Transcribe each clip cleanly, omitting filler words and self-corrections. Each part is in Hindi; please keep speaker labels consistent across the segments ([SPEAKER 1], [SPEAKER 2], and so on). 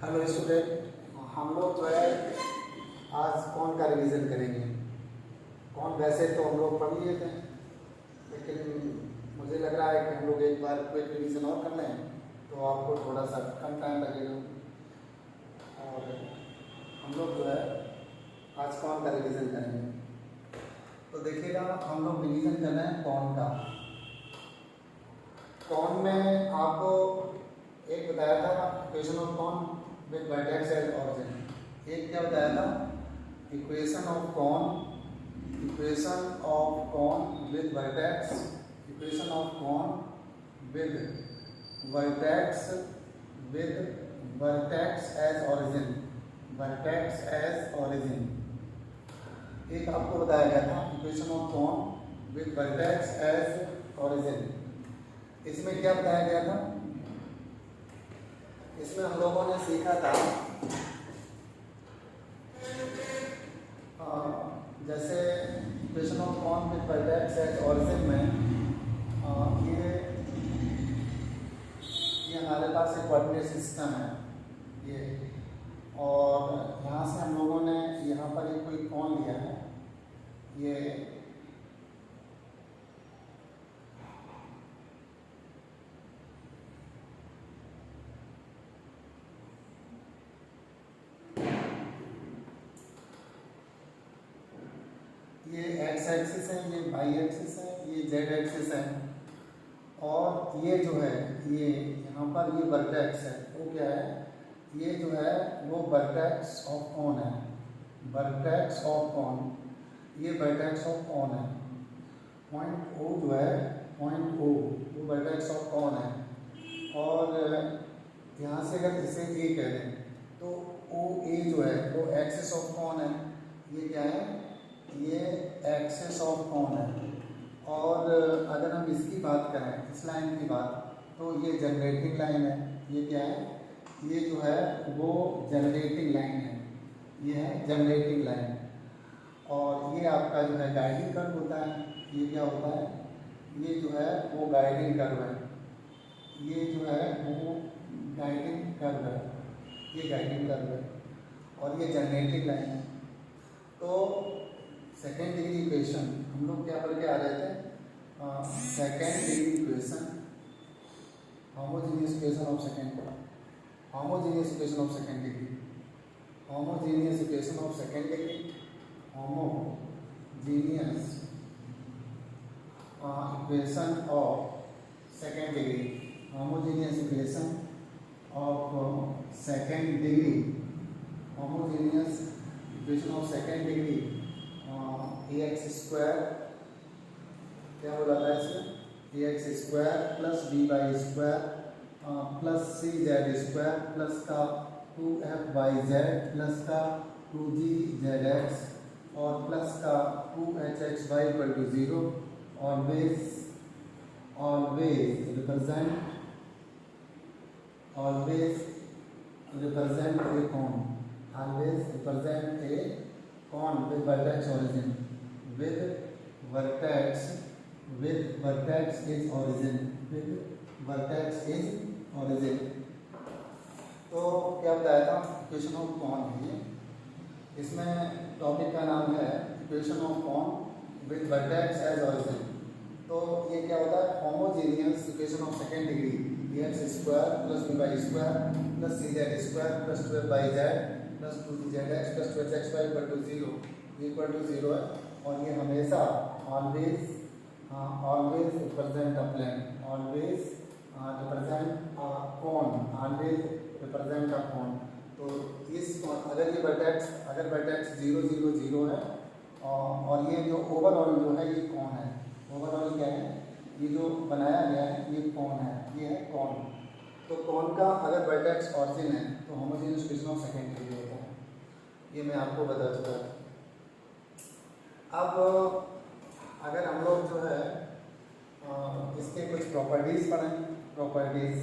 [SPEAKER 1] हेलो स्टूडेंट, हम लोग जो है आज कौन का रिवीजन करेंगे। कौन वैसे तो हम लोग पढ़ लिए थे, लेकिन मुझे लग रहा है कि हम लोग एक बार क्विक रिवीजन और कर लें तो आपको थोड़ा सा कम टाइम लगेगा। और हम लोग जो है आज कौन का रिवीजन करेंगे। तो देखिएगा, हम लोग रिवीजन कर रहे हैं कौन का। कौन में आपको एक बताया था equation of cone with vertex as origin. एक क्या बताया था, equation of cone with vertex, equation of cone with vertex as origin, vertex as origin. एक आपको बताया गया था equation of cone with vertex as origin. इसमें क्या बताया गया था, इसमें हम लोगों ने सीखा था जैसे equation of cone with vertex as origin में ये हमारे पास एक कोऑर्डिनेट सिस्टम है ये, और यहाँ से हम लोगों ने यहाँ पर एक कोई कौन लिया है। ये एक्स एक्सिस है, ये वाई एक्सिस है, ये जेड एक्सिस है, और ये जो है ये यहाँ पर ये वर्टेक्स है। वो क्या है, ये जो है वो वर्टेक्स ऑफ कौन है, वर्टेक्स ऑफ कौन, ये वर्टेक्स ऑफ कौन है। पॉइंट ओ जो है, पॉइंट ओ वो वर्टेक्स ऑफ कौन है। और यहाँ से अगर इसे ए कह दें तो ओ ए जो है वो एक्सिस ऑफ कौन है। ये क्या है, ये एक्सिस ऑफ कौन है। और अगर हम इसकी बात करें, इस लाइन की बात, तो ये जनरेटिंग लाइन है। ये क्या है, ये जो है वो जनरेटिंग लाइन है, ये है जनरेटिंग लाइन। और ये आपका जो है गाइडिंग कर्व होता है। ये क्या होता है, ये जो है वो गाइडिंग कर्व है, ये जो है वो गाइडिंग कर्व है, ये गाइडिंग कर्व है, और ये जनरेटिंग लाइन है। तो सेकेंड डिग्री इक्वेशन हम लोग क्या करके आ रहे थे, second degree equation, homogeneous equation of second, homogeneous equation of second degree, homogeneous equation of second degree, homogeneous equation of second degree, homogeneous equation of second degree, homogeneous equation of second degree, A x square, क्या बोला था इसमें, A x square plus B Y square plus C Z square plus का 2f वाई जेड प्लस का 2g जेड एक्स और प्लस का 2hx y equal to 0। Always represent a cone, always represent a cone with vertex origin, with vertex is origin, with vertex is origin. तो क्या बताया था, इक्वेशन ऑफ कौन है ये। इसमें टॉपिक का नाम है equation of cone with vertex as origin. तो ये क्या होता है, homogeneous equation of second degree, A x square plus B Y square plus C Z square plus 12 y z plus 2g z x plus 2hx y equal to 0 है। और ये हमेशा always represent a plane, always represent a cone, always represent a कौन। तो इस अगर ये वर्टेक्स 0 0 0 है, और ये जो ओवरऑल जो है ये कौन है, ओवरऑल क्या है, ये जो बनाया गया है ये कौन है, ये है कौन। तो कौन का अगर वर्टेक्स ऑरिजिन है तो homogeneous equation of second degree होता है, ये मैं आपको बता चुका था। अब अगर हम लोग जो है इसके कुछ प्रॉपर्टीज़ पढ़ें, प्रॉपर्टीज़,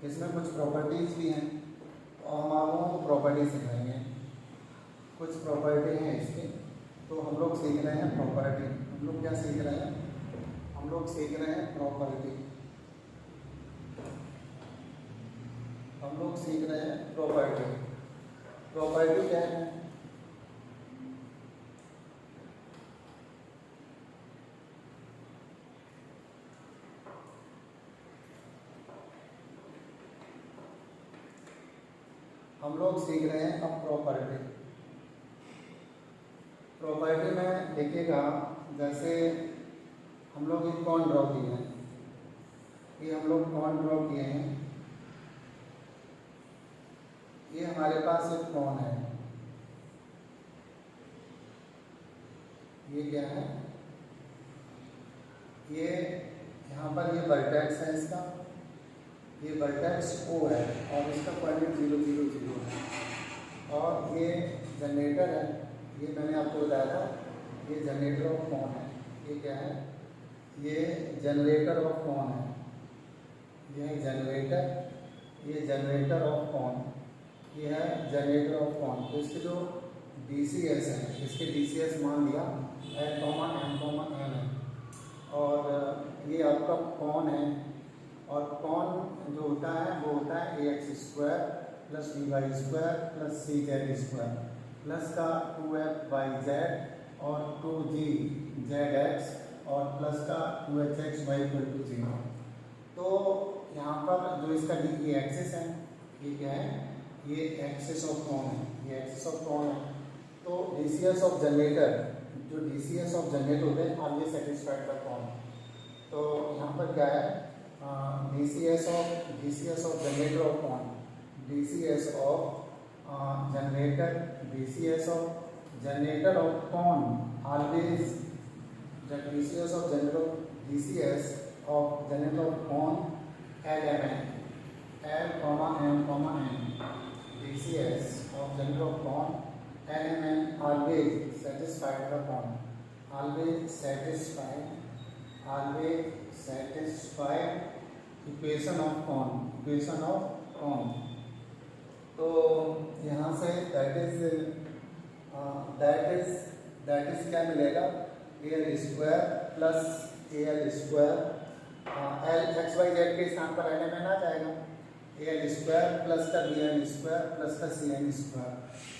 [SPEAKER 1] इसमें कुछ प्रॉपर्टीज़ भी हैं, तो हम आप लोगों को प्रॉपर्टी सिखाएंगे। कुछ प्रॉपर्टी हैं इसकी, तो हम लोग सीख रहे हैं प्रॉपर्टी। हम लोग क्या सीख रहे हैं, हम लोग सीख रहे हैं प्रॉपर्टी। हम लोग सीख रहे हैं प्रॉपर्टी। प्रॉपर्टी क्या है? हम लोग सीख रहे हैं अब प्रॉपर्टी। प्रॉपर्टी में देखिएगा, जैसे हम लोग एक कॉन ड्रॉ किए हैं, ये हम लोग कॉन ड्रॉ किए हैं, ये हमारे पास एक कॉन है, ये क्या है? ये यहाँ पर ये वर्टेक्स है इसका, ये वर्टेक्स O है और इसका कोऑर्डिनेट 0 0 0 है। और ये जनरेटर है, ये मैंने आपको बताया था, ये जनरेटर ऑफ कॉन है। ये क्या है? ये जनरेटर ऑफ कॉन है, ये जनरेटर, ये जनरेटर ऑफ कॉन, ये है जनरेटर ऑफ कॉन। तो इसके जो DCS है, इसके DCS मान दिया L, M, N है। और ये आपका कॉन है, और कॉन जो होता है वो होता है AX² plus BY² plus CZ² plus का 2FYZ और 2GZX और प्लस का 2HXY = 0। तो यहाँ पर जो इसका ये एक्सिस है, ये क्या है? ये एक्सिस ऑफ कॉन है, ये एक्सिस ऑफ कॉन है। तो DCS ऑफ जनरेटर, जो DCS ऑफ जनरेटर होते हैं आर ये सेटिस्फाइड का कॉन। तो यहाँ पर क्या है? DCS of generator of cone, DCS of generator, DCS of generator of cone always, the DCS of generator of cone LMN, L, M, N, DCS of generator of cone LMN always satisfied the cone, always satisfy equation of cone। तो यहाँ से दैट इज क्या मिलेगा? AL² प्लस AL², LXYZ के स्थान पर LMN आ जाएगा। AL² प्लस का BN² प्लस का CN²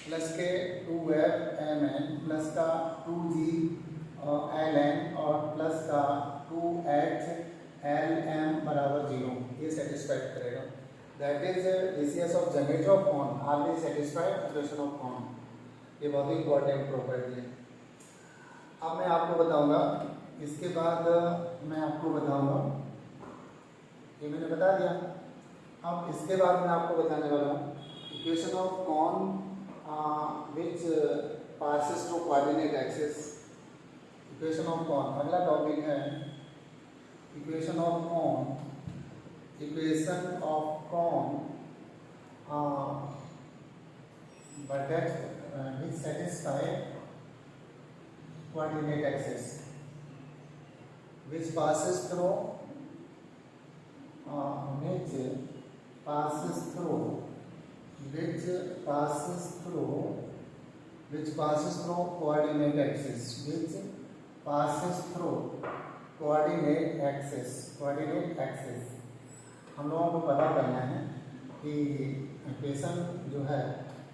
[SPEAKER 1] प्लस के 2FMN प्लस का 2GLN और प्लस का 2HLM = 0, ये सेटिस्फाइड करेगा। That is DCS of generator of cone always satisfied equation of cone. ये बहुत ही इंपॉर्टेंट प्रॉपर्टी है। अब मैं आपको बताऊंगा, इसके बाद मैं आपको बताऊंगा, ये मैंने बता दिया। अब इसके बाद मैं आपको बताने वाला हूँ equation of cone which passes through coordinate axis. Equation of cone, अगला टॉपिक है equation of cone. Equation of cone vertex which satisfy coordinate axis, which passes through coordinate axis, coordinate axis। हम लोगों को पता करना है कि इक्वेशन जो है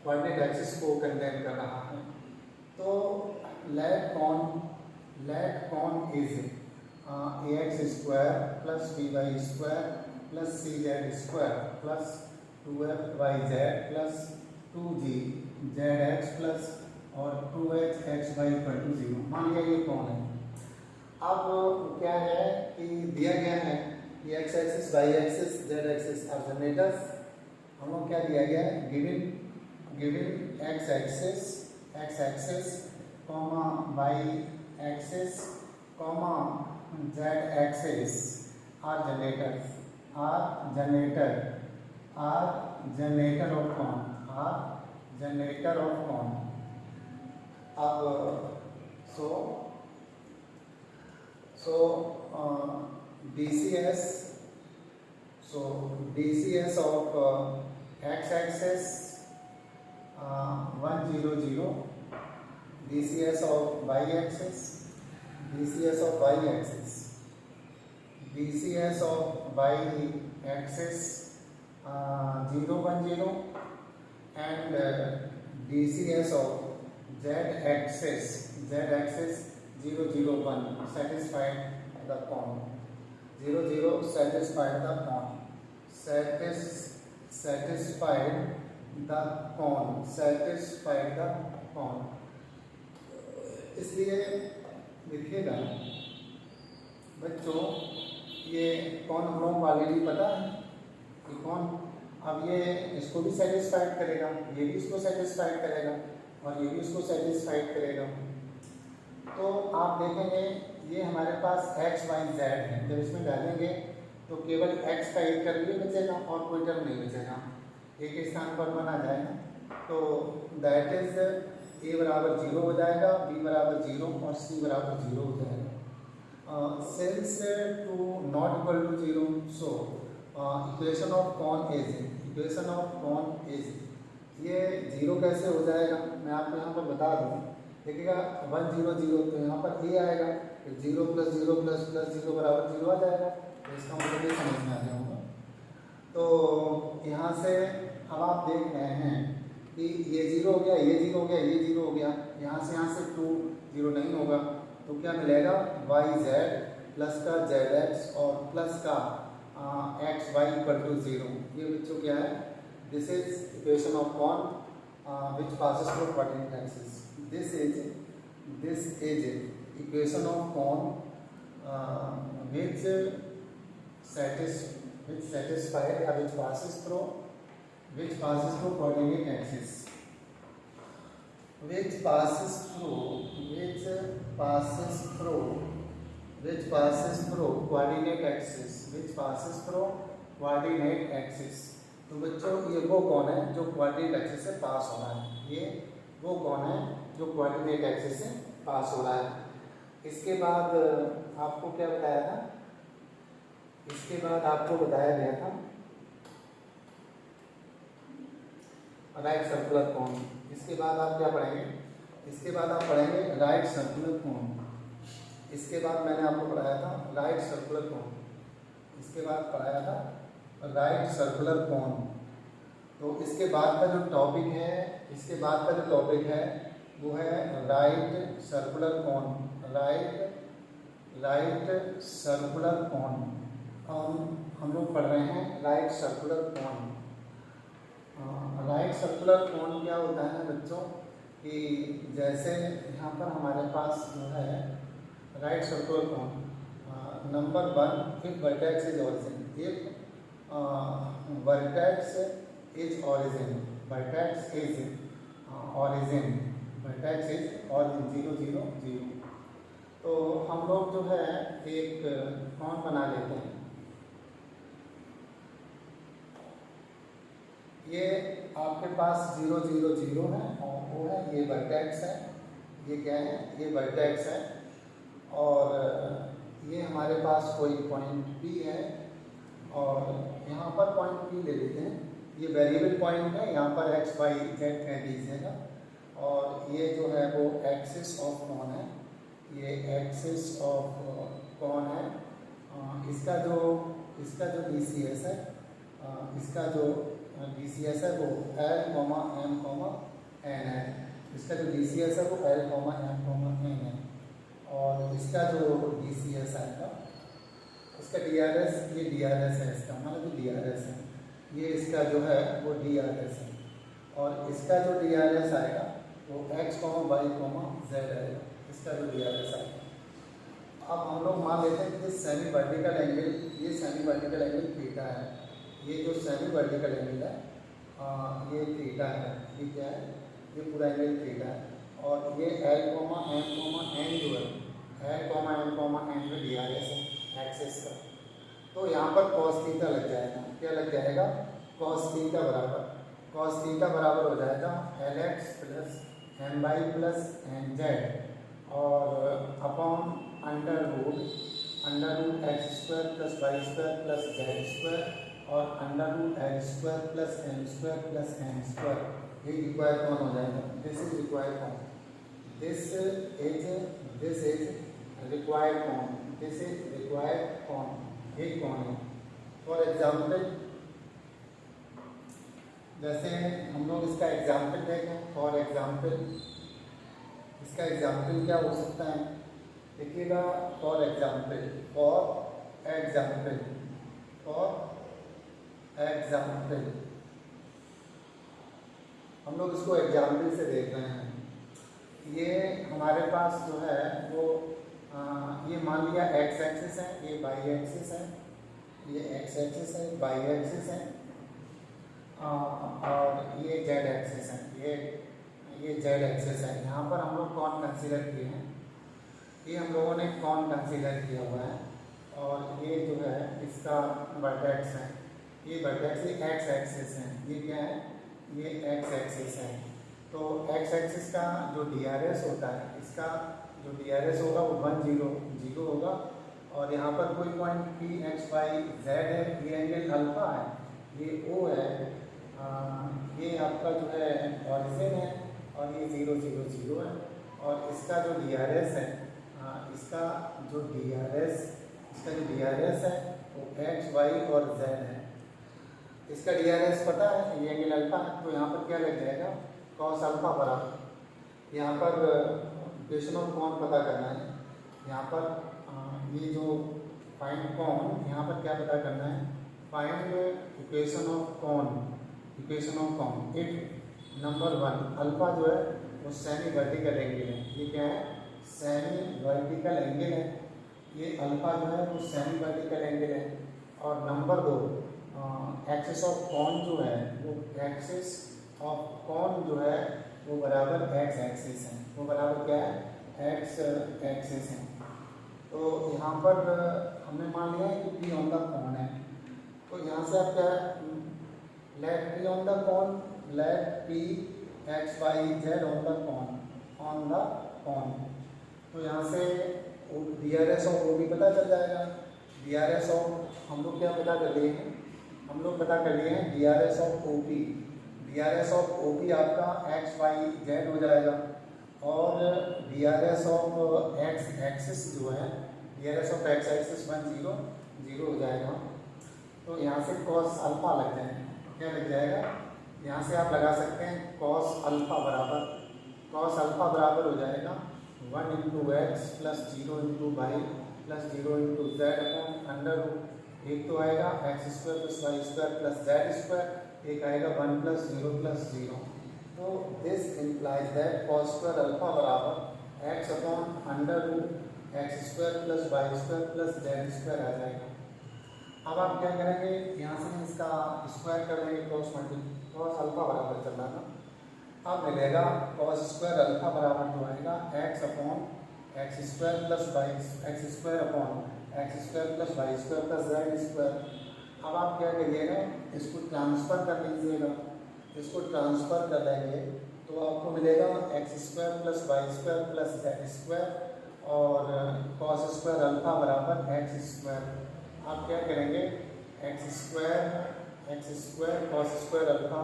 [SPEAKER 1] कोऑर्डिनेट एक्सिस को कंटेन कर रहा है। तो let cone is AX² plus BY² plus CZ² plus 2FYZ plus 2GZX plus और 2HXY = 0। मान लिया ये कौन है। अब क्या है कि दिया गया है कि X axis, Y axis, Z axis are generators. हम लोग क्या दिया गया है? Given X axis, Y axis, Z axis are generator of cone. अब DCS of X axis 1 0 0, DCS of Y axis, DCS of Y axis 0 1 0 and DCS of z axis 0 0 1 satisfied the cone 0 0 satisfied the cone satisfied the cone इसलिए देखिएगा बच्चों, ये कौन हम लोगों को ऑलरेडी पता है कि कौन, अब ये इसको भी सेटिस्फाइड करेगा, ये भी इसको सेटिस्फाइड करेगा और ये भी इसको सेटिस्फाइड करेगा। तो आप देखेंगे ये हमारे पास x y z है, जब इसमें डालेंगे तो केवल x का एक टर्म ही बचेगा और कोई टर्म नहीं बचेगा, एक ही स्थान पर बना जाएगा। तो दैट इज a बराबर 0 हो जाएगा, b बराबर 0 और c बराबर 0 हो जाएगा। Since 2 not equal to 0, so equation of cone is ये 0 कैसे हो जाएगा, मैं आपको यहाँ पर बता दूँ। देखिएगा 1 0 0 तो यहाँ पर a आएगा, फिर 0 + 0 + 0 बराबर 0 आ जाएगा। तो इसका मतलब ये समझ में आ गया होगा। तो यहाँ से अब आप देख रहे हैं कि ये 0 हो गया, ये 0 हो गया, ये 0 हो गया, यहाँ से 2 0 नहीं होगा, तो क्या मिलेगा yz प्लस का zx और प्लस का xy = 0। ये बच्चों क्या है, this is equation of cone which passes through coordinate axis. This is equation of cone which satisfied या which passes through coordinate axis, which passes through coordinate axis। तो बच्चों ये वो कौन है जो कोऑर्डिनेट एक्सिस से पास हो रहा है, ये वो कौन है जो कोऑर्डिनेट एक्सिस से पास हो रहा है। इसके बाद आपको क्या बताया था, इसके बाद आपको बताया गया था राइट सर्कुलर कोन। इसके बाद आप क्या पढ़ेंगे, इसके बाद आप पढ़ेंगे राइट सर्कुलर कोन। इसके बाद मैंने आपको पढ़ाया था राइट सर्कुलर कोन, इसके बाद पढ़ाया था राइट सर्कुलर कोन। तो इसके बाद का जो टॉपिक है, वो है right circular cone. Right circular cone हम लोग पढ़ रहे हैं right circular cone. Right circular cone क्या होता है बच्चों कि जैसे यहाँ पर हमारे पास जो है right circular cone, number 1 if vertex is origin, if vertex is origin 0 0 0। तो हम लोग जो है एक कोन बना लेते हैं। ये आपके पास 0 0 0 है और वो है ये वर्टेक्स है, ये क्या है, ये वर्टेक्स है। और ये हमारे पास कोई पॉइंट P है और यहाँ पर पॉइंट P ले लेते हैं। ये वेरिएबल पॉइंट है, यहाँ पर x y z कह दीजिएगा। और ये जो है वो एक्सिस ऑफ कॉन है, ये एक्सिस ऑफ कॉन है। इसका जो DCS है, DCS है वो L, M, N है। इसका जो DCS है वो L, M, N है। और इसका जो DCS आएगा, इसका DRS, ये DRS है, इसका मतलब जो DRS है, ये इसका जो है वो DRS है। और इसका जो DRS आएगा वो x, y, z आएगा, इसका जो DRS आएगा। अब हम लोग मान लेते हैं कि सेमी वर्टिकल एंगल, ये सेमी वर्टिकल एंगल थीटा है। ये जो सेमी वर्टिकल एंगल है ये थीटा है, ये क्या है, ये पूरा एंगल थीटा है। और ये L, M, N जो है, L, M, N जो DRS है एक्सिस का। तो यहाँ पर cos थीटा लग जाएगा, क्या लग जाएगा, cos थीटा बराबर हो जाएगा Lx + My + Nz और upon under root x² + y² + z² और under root l² + m² + n²। ये रिक्वायर्ड कौन हो जाएगा, दिस इज रिक्वायर्ड कौन, दिस इज रिक्वायर्ड कौन, ये कौन है। फॉर एग्जाम्पल जैसे हम लोग इसका एग्जाम्पल देखें, फॉर एग्जाम्पल इसका एग्जाम्पल क्या हो सकता है, देखिएगा for example, for example, for example, हम लोग इसको एग्जाम्पल से देख रहे हैं। ये हमारे पास जो है वो ये मान लिया एक्स एक्सिस है, ये वाई एक्सिस है, ये एक्स एक्सिस है, वाई एक्सिस है, और ये जेड एक्सिस है, ये जेड एक्सिस है। यहाँ पर हम लोग कौन कंसीडर किए हैं, ये हम लोगों ने कौन कंसीडर किया हुआ है, और ये जो है इसका वर्टेक्स है, ये वर्टेक्स एक्स एक्सिस है, ये क्या है, ये एक्स एक्सिस है। तो एक्स एक्सिस का जो DRS होता है, इसका जो DRS होगा वो 1 0 0 होगा, और यहाँ पर कोई point P X Y Z है, ये एंगल अल्फा है, ये O है, ये आपका जो है ऑरिजिन है, और ये 0 0 0 है, और इसका जो DRS है, इसका जो DRS है वो X Y और Z है। इसका DRS पता है, ये एंगल अल्फा है, तो यहाँ पर क्या लग जाएगा, कॉस अल्फा बराबर, यहाँ पर इक्वेशन ऑफ कॉन पता करना है। यहाँ पर ये जो फाइंड कॉन, यहाँ पर क्या पता करना है, find equation of cone, equation of cone if number 1 alpha जो है वो सेमी वर्टिकल एंगल है, ये क्या है, सेमी वर्टिकल एंगल है, ये अल्फा जो है वो सेमी वर्टिकल एंगल है, और नंबर 2 एक्सिस ऑफ कॉन जो है वो एक्सिस ऑफ कॉन जो है वो बराबर एक्स एक्सिस है, वो बराबर क्या है, एक्स एक्सिस है। तो यहाँ पर हमने मान लिया है कि P ऑन द कॉन है, तो यहाँ से आप क्या, let P on the cone, let P X Y Z on the cone, on the cone, तो यहाँ से DRS ऑफ O भी पता चल जाएगा। DRS ऑफ हम लोग क्या पता कर लिए हैं, हम लोग पता कर लिए हैं DRS of OP, DRS of OP आपका X Y Z हो जाएगा, और DRS ऑफ X एक्सिस जो है, DRS ऑफ X एक्सिस 1 0 0 हो जाएगा। तो यहाँ से cos अल्फा लग जाएगा, क्या लग जाएगा, यहाँ से आप लगा सकते हैं cos अल्फा बराबर हो जाएगा 1 into X plus 0 into Y plus 0 into Z upon under root, एक तो आएगा X square plus Y square plus Z square, एक आएगा 1 प्लस 0। तो this implies that cos square alpha बराबर X upon under root X square plus Y square plus Z square आ जाएगा। अब आप क्या करेंगे, यहाँ से इसका स्क्वायर कर देंगे, कॉस अल्फा बराबर चल रहा था, अब मिलेगा कॉस स्क्वायर अल्फा बराबर जो आएगा x upon x square plus y, x square upon x square plus Y square plus Z square. अब आप क्या करिएगा, इसको ट्रांसफ़र कर लीजिएगा, इसको ट्रांसफ़र कर देंगे तो आपको मिलेगा x square plus Y square plus Z square और कॉस स्क्वायर अल्फा बराबर एक्स स्क्वायर। आप क्या करेंगे, x square cos square alpha,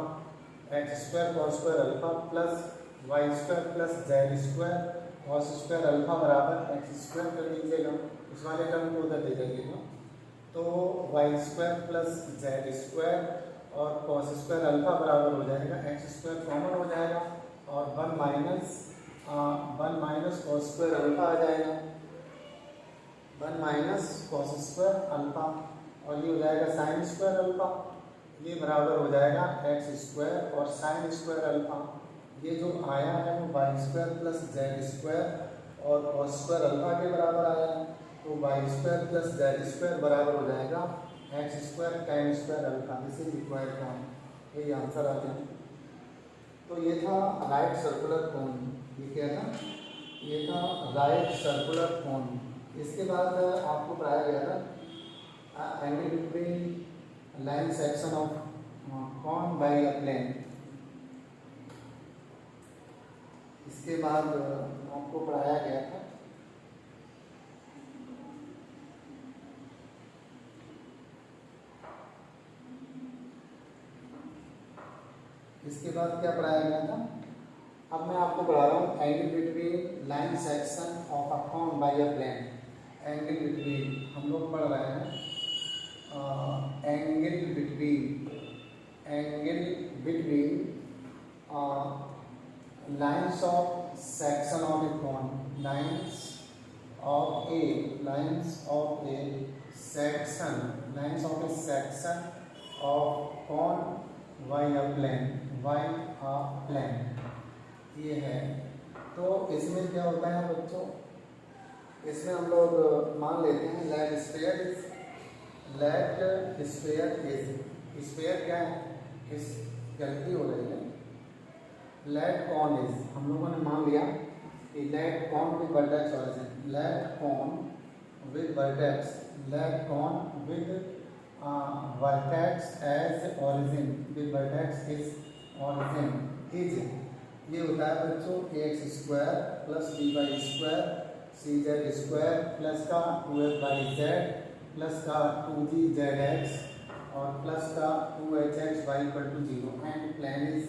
[SPEAKER 1] x square cos square alpha plus Y square plus Z square cos square alpha बराबर एक्स स्क्वायर कर लीजिएगा, इस वाले टर्म को उधर दे जाइएगा, तो y square plus Z square और कॉस स्क्वायर अल्फा बराबर हो जाएगा एक्स स्क्वायर कॉमन हो जाएगा और 1 माइनस कॉस स्क्वायर अल्फा आ जाएगा, 1 माइनस कॉस स्क्वायर अल्फा, और ये हो जाएगा साइन स्क्वायर अल्फा, ये बराबर हो जाएगा एक्स स्क्वायर और साइन स्क्वायर अल्फा। ये जो आया है वो y square plus Z square और कॉस स्क्वायर अल्फा के बराबर आया है, तो y square plus Z square बराबर हो जाएगा x square tan square alpha. This is required form, यही आंसर आ जाए। तो ये था राइट सर्कुलर कोन, ये क्या था, ये था राइट सर्कुलर कोन। इसके बाद आपको पढ़ाया गया था angle between line section of cone by a plane. इसके बाद आपको पढ़ाया गया था इसके बाद क्या पढ़ाया गया था, अब मैं आपको पढ़ा रहा हूँ angle between line section of a cone by a plane. Angle between हम लोग पढ़ रहे हैं angle between lines of section of a cone, lines of a section of cone y a plane ये है। तो इसमें क्या होता है बच्चों, इसमें हम लोग मान लेते हैं लेट स्फीयर इज स्फीयर क्या है, इस गलती हो रही है, लेट कॉन इज, हम लोगों ने मान लिया कि let cone with vertex origin, let cone with vertex as origin, with vertex is origin is, ये होता है बच्चों X square plus B Y square C Z square plus का 2f बाई जेड प्लस का 2g जेड एक्स और प्लस का 2hx y equal to 0 and plane is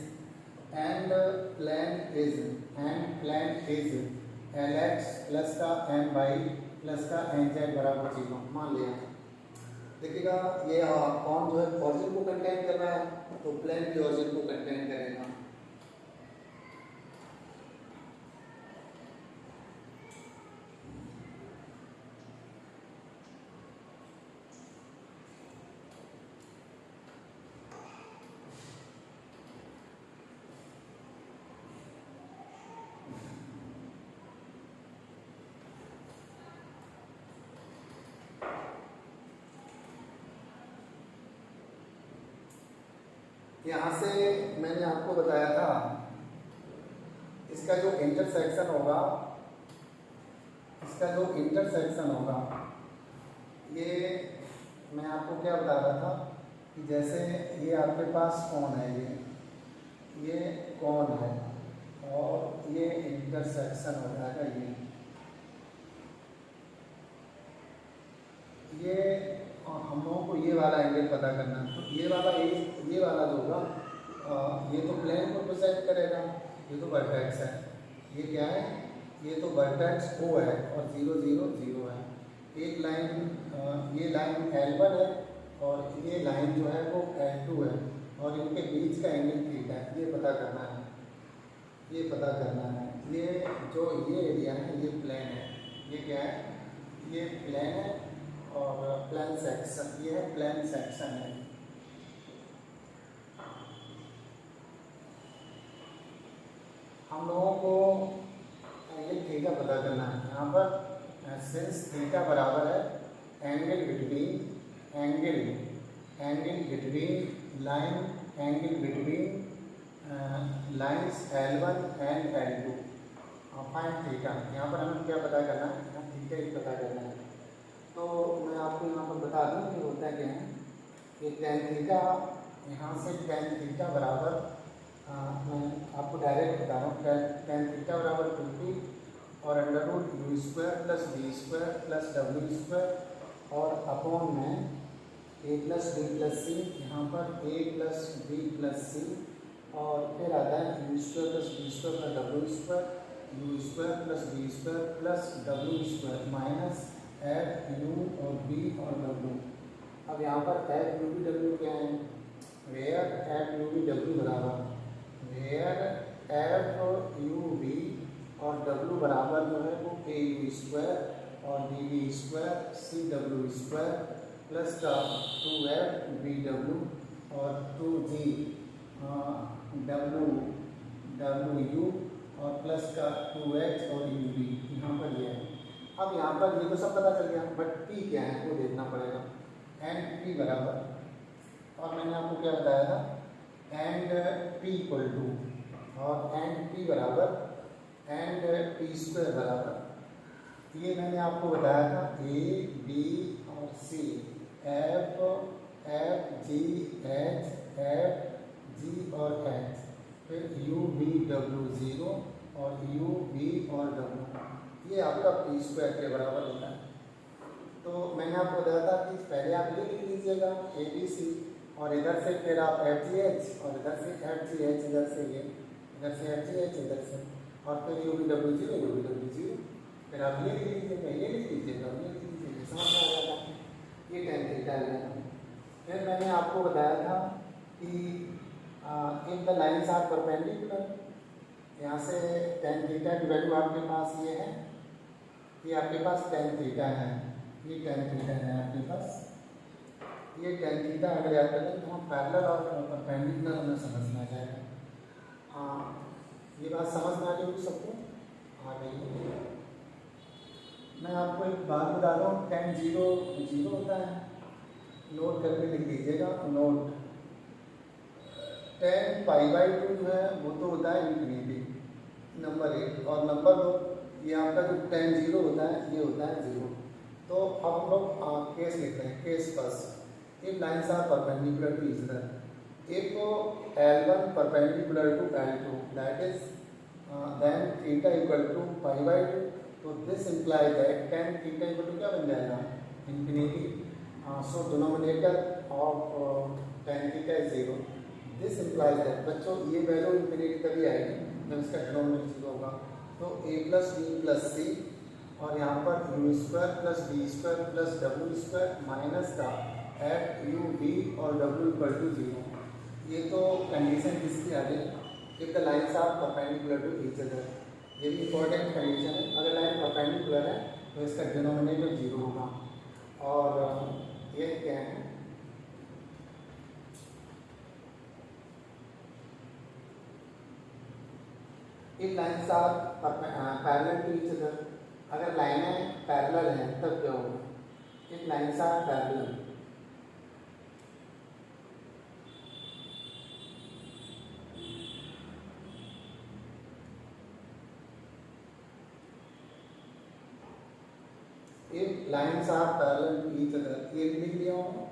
[SPEAKER 1] lx plus का m वाई प्लस का nz बराबर 0 मान लिया। देखिएगा ये कौन जो है ऑरिजिन को कंटेन कर रहा है, तो प्लेन भी ऑरिजिन को कंटेन करेगा। यहाँ से मैंने आपको बताया था इसका जो इंटरसेक्शन होगा, ये मैं आपको क्या बता रहा था कि जैसे ये आपके पास कौन है, ये कौन है और ये इंटरसेक्शन हो जाएगा, ये हम लोगों को ये वाला एंगल पता करना है। तो ये वाला जो होगा ये तो प्लेन को प्रेजेंट करेगा, ये तो वर्टेक्स है, ये क्या है, ये तो वर्टेक्स O है और 0 0 0 है। एक लाइन ये लाइन L1 है और ये लाइन जो है वो L2 है और इनके बीच का एंगल थीटा है, ये पता करना है। ये जो ये एरिया है ये प्लेन है, ये क्या है, ये प्लेन है और प्लेन सेक्शन, ये है प्लेन सेक्शन है। हम लोगों को एंगल थीटा पता करना है। यहाँ पर सिंस थीटा बराबर है angle between lines L1 and L2 find theta. यहाँ पर हमें क्या पता करना है, यहाँ थीटा ही पता करना है। तो मैं आपको यहाँ पर बता दूँ कि होता क्या है कि टेन थीटा, यहाँ से टेन थीटा बराबर मैं आपको डायरेक्ट बता रहा हूँ, टेन थीटा बराबर 2p और under root u square plus v square plus w square और अपॉन में a plus b plus c, यहाँ पर a plus b plus c और फिर आता है u square plus b square plus w square, u square plus b square plus w square minus f u और बी और डब्ल्यू। अब यहाँ पर एफ यू बी डब्ल्यू क्या है, where f u b W बराबर वेयर एफ यू बी और डब्ल्यू बराबर जो है वो ए यू स्क्वायर और बी बी स्क्वायर सी डब्ल्यू स्क्वायर प्लस का 2f बी डब्ल्यू और 2g डब्ल्यू यू और प्लस का 2h और यू बी, यहाँ पर ये है। अब यहाँ पर ये तो सब पता चल गया, बट P क्या है वो देखना पड़ेगा। एंड P बराबर, और मैंने आपको क्या बताया था, एंड P इक्वल टू, और एंड P बराबर एंड P स्क्वायर बराबर, ये मैंने आपको बताया था A B और C, F G H और H, फिर U B W 0 और U B और W, ये आपका P स्क्वायर के बराबर होता है। तो मैंने आपको बताया था कि पहले आप ये लिख लीजिएगा ABC और इधर से फिर आप FGH और इधर से FGH, इधर से ये, इधर से FGH, इधर से और फिर UBW0, फिर आप ये लिख लीजिएगा, ये लिख लीजिएगा, समझ में आ जाएगा, ये tan थीटा है। फिर मैंने आपको बताया था कि if the lines are perpendicular, यहाँ से टेन थीटा की वैल्यू आपके पास ये है, ये आपके पास टेन थीटा है, ये टेन थीटा है आपके पास, ये टेन थीटा अगर याद करें तो हम पैरेलल और परपेंडिकुलर हमें समझना जाएगा। ये बात समझ में आ गई कुछ सबको? आ गई। मैं आपको एक बात बता रहा हूँ, टेन जीरो जीरो होता है, नोट करके लिख लीजिएगा, note. Ten pi by two जो है वो तो होता है इन्फिनिटी, नंबर एक, और नंबर दो ये आपका जो टेन जीरो होता है ये होता है जीरो। तो अब हम लोग केस लिख रहे हैं, case first, if lines are perpendicular to each other, if L1 perpendicular to L2, that is then theta equal to pi by 2, तो this implies that tan theta equal to क्या बन जाएगा? Infinity. So denominator of tan theta is 0. This implies that, बच्चों ये वैल्यू infinity तभी आएगी जब इसका डिनोमिनेटर 0 होगा। तो a plus b plus c और यहाँ पर u square plus b square plus डब्ल्यू स्क्वायर माइनस का एफ यू बी और w इक्वल टू 0। ये तो कंडीशन किसकी आ गई? If the lines are perpendicular to each other, ये भी इंपॉर्टेंट कंडीशन है। अगर लाइन परपेंडिकुलर है तो इसका डिनोमिनेटर 0 होगा। और ये क्या है? If lines are parallel to each other, अगर लाइनें पैरेलल हैं तब क्या होगा? If lines are parallel, if lines are parallel to each other, ये लिख दिया हूँ,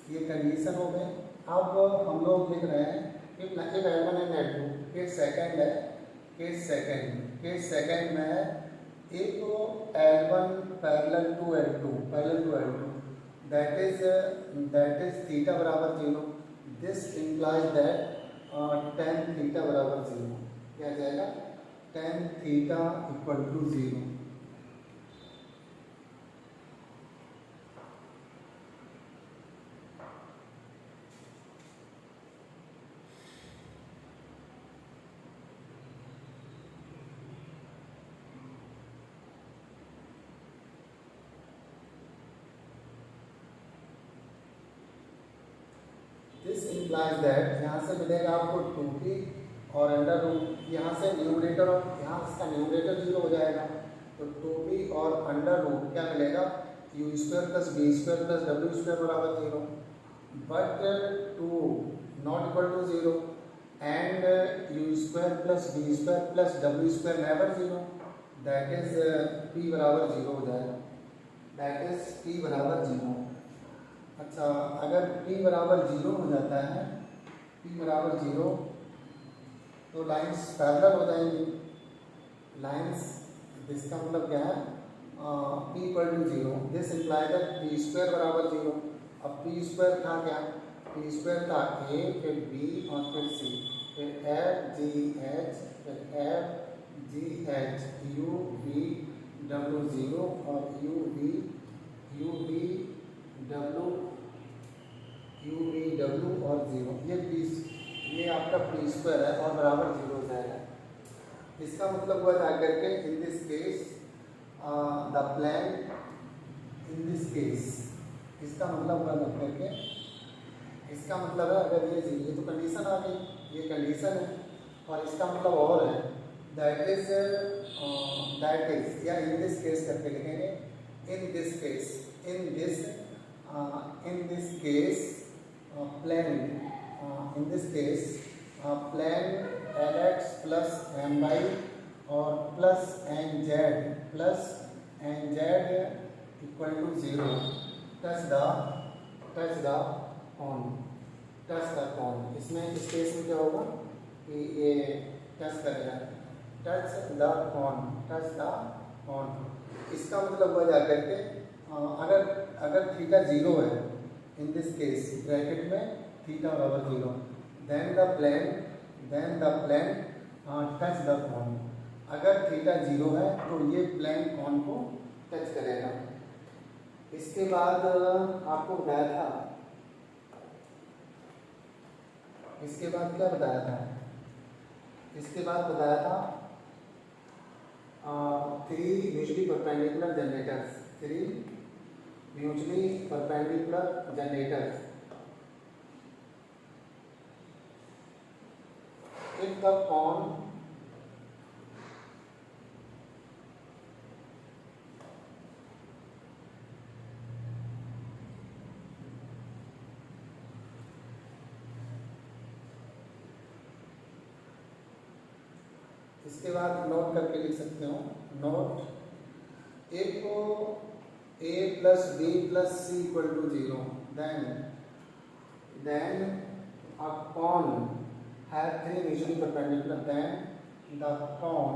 [SPEAKER 1] ये कंडीशन हो गए। अब हम लोग लिख रहे हैं if L1 and L2, case second है, केस सेकंड में है if L1 parallel to L2, that is theta बराबर 0, this implies that tan theta बराबर 0, क्या जाएगा? Tan theta equal to 0। This implies that, यहाँ से मिलेगा आपको 2p और अंडर रूट, यहाँ से न्यूमरेटर और यहाँ इसका न्यूमरेटर 0 हो जाएगा, तो 2p और अंडर रूट क्या मिलेगा? U square plus b square plus डब्ल्यू स्क्वायर बराबर 0, but 2 not equal to 0 and u square plus b square plus डब्ल्यू square never 0, that is p बराबर 0 हो जाएगा, दैट इज p बराबर 0। अच्छा, अगर p बराबर 0 हो जाता है, p बराबर 0, तो लाइंस पैरेलल हो जाएंगी। लाइंस, इसका मतलब क्या है? p equal to 0, this imply that p square बराबर 0। अब p स्क्वायर था क्या? p स्क्वायर था a, फिर b और फिर c, फिर f g h, फिर f g h, u v w 0 और u v w और 0, ये आपका p स्क्वायर है और बराबर 0 हो जाएगा। इसका मतलब हुआ जा करके in this case the plane, in this case, इसका मतलब हुआ जा करके, इसका मतलब है अगर ये तो कंडीशन आ गई, ये कंडीशन है, और इसका मतलब और है दैट इज या इन दिस केस करके लिखेंगे, in this case plane LX plus MY और plus NZ equal to 0 touch the cone. इसमें इस केस में क्या होगा कि ये टच करेगा, टच द कॉन। इसका मतलब हुआ जा करके अगर थीटा 0 है, इन दिस केस ब्रैकेट में थीटा बराबर 0, then the plane touch the cone. अगर थीटा 0 है तो ये प्लेन कॉन को टच करेगा। इसके बाद आपको बताया था इसके बाद क्या बताया था, इसके बाद बताया था 3 mutually perpendicular generators, 3 mutually perpendicular generators. If the pawn इसके बाद नोट करके लिख सकते हो, note if a plus b plus c equal to 0, then a pawn have 3 mutually perpendicular, then the pawn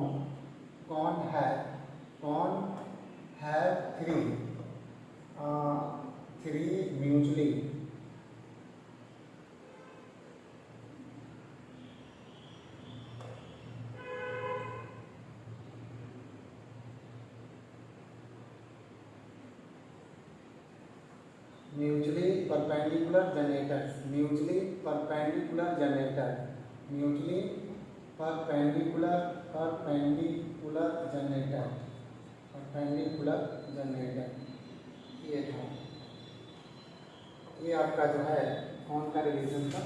[SPEAKER 1] have 3 mutually perpendicular generators, mutually perpendicular generator, mutually perpendicular generator। ये था, ये आपका जो है कौन का रिवीजन था।